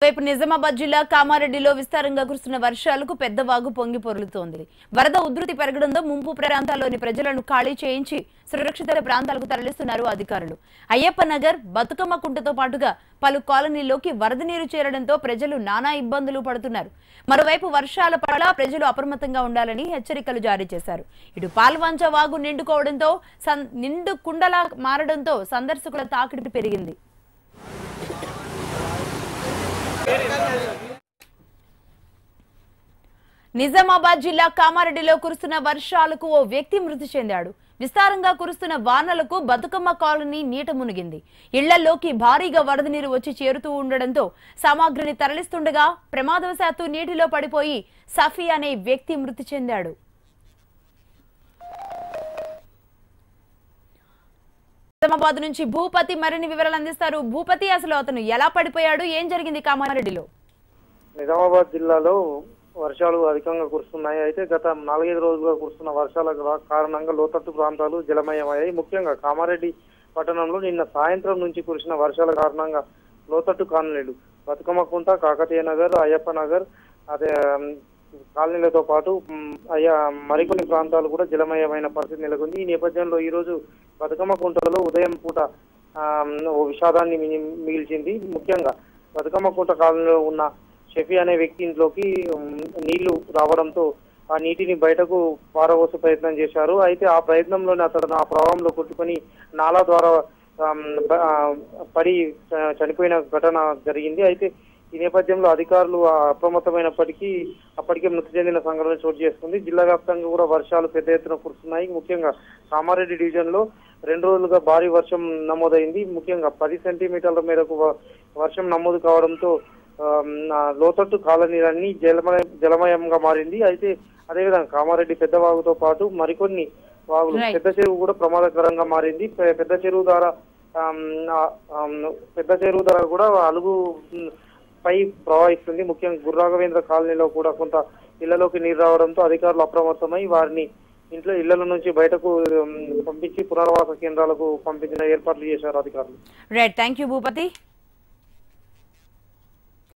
వైపు నిజామాబాద్ జిల్లా కామారెడ్డిలో విస్తారంగా కురుస్తున్న వర్షాలకు పెద్ద వాగు పొంగి పొర్లుతోంది. వరద ఉధృతి పెరగడంతో ముంపు ప్రాంతాల్లోని ప్రజలను ఖాళీ చేయించి సురక్షిత ప్రాంతాలకు తరలిస్తున్నారు అధికారులు. అయ్యప్ప నగర్, బతుకమ్మ కుంటతో పాటుగా పలు కాలనీల్లోకి వరద నీరు చేరడంతో ప్రజలు నానా ఇబ్బందులు పడుతున్నారు. మరోవైపు వర్షాల పట్ల ప్రజలు అప్రమత్తంగా ఉండాలని హెచ్చరికలు జారీ చేశారు. ఇటు పాల్వంచ వాగు నిండుకోవడంతో నిండు కుండలా మారడంతో సందర్శకుల తాకిడి పెరిగింది. నిజామాబాద్ జిల్లా కామారెడ్డిలో కురుస్తున్న వర్షాలకు ఓ వ్యక్తి మృతి చెందాడు. విస్తారంగా కురుస్తున్న వానలకు బతుకమ్మ కాలనీ నీట మునిగింది. ఇళ్లలోకి భారీగా వరద నీరు వచ్చి చేరుతూ ఉండడంతో సామాగ్రిని తరలిస్తుండగా ప్రమాదవశాత్తు నీటిలో పడిపోయి సఫీ అనే వ్యక్తి మృతి చెందాడు. నిజామాబాద్ నుంచి భూపతి మరిన్ని వివరాలు అందిస్తారు. భూపతి, అసలు అతను ఎలా పడిపోయాడు, ఏం జరిగింది కామారెడ్డిలో? నిజామాబాద్ జిల్లాలో వర్షాలు అధికంగా కురుస్తున్నాయి. అయితే గత 4-5 రోజులుగా కురుస్తున్న వర్షాల కారణంగా లోతట్టు ప్రాంతాలు జలమయమయ్యాయి. ముఖ్యంగా కామారెడ్డి పట్టణంలో నిన్న సాయంత్రం నుంచి కురిసిన వర్షాల కారణంగా లోతట్టు కాలనీలు బతుకమ్మ కుంట, కాకతీయ నగర్, అయ్యప్ప నగర్ అదే కాలనీలతో పాటు మరికొన్ని ప్రాంతాలు కూడా జలమయమైన పరిస్థితి నెలకొంది. ఈ నేపథ్యంలో ఈ రోజు బతుకమ్మ కుంటలో ఉదయం పూట ఓ విషాదాన్ని మిగిల్చింది. ముఖ్యంగా బతుకమ్మ కుంట కాలనీలో ఉన్న షఫీ అనే వ్యక్తి ఇంట్లోకి నీళ్లు రావడంతో ఆ నీటిని బయటకు పారబోసే ప్రయత్నం చేశారు. అయితే ఆ ప్రయత్నంలోనే అతను ఆ ప్రవాహంలో కొట్టుకొని నాలా ద్వారా పడి చనిపోయిన ఘటన జరిగింది. అయితే ఈ నేపథ్యంలో అధికారులు అప్రమత్తమైనప్పటికీ అప్పటికే మృతి చెందిన సంఘటన చోటు చేసుకుంది. జిల్లా వ్యాప్తంగా కూడా వర్షాలు పెద్ద ఎత్తున కురుస్తున్నాయి. ముఖ్యంగా కామారెడ్డి డివిజన్ లో 2 రోజులుగా భారీ వర్షం నమోదైంది. ముఖ్యంగా 10 సెంటీమీటర్ల మేరకు వర్షం నమోదు కావడంతో లోతట్టు కాలనీలన్నీ జలమయంగా మారింది. అయితే అదేవిధంగా కామారెడ్డి పెద్ద వాగుతో పాటు మరికొన్ని వాగులు పెద్ద చెరువు కూడా ప్రమాదకరంగా మారింది. పెద్ద చెరువు ద్వారా కూడా అలుగు పై ప్రవహిస్తుంది. ముఖ్యంగా గుర్రాఘవేంద్ర కాలనీలో కూడా కొంత ఇళ్లలోకి నీరు రావడంతో అధికారులు అప్రమత్తమై వారిని ఇళ్ల నుంచి బయటకు పంపించి పునరావాస కేంద్రాలకు పంపించిన ఏర్పాట్లు చేశారు అధికారులు. Right, thank you Bhupathi.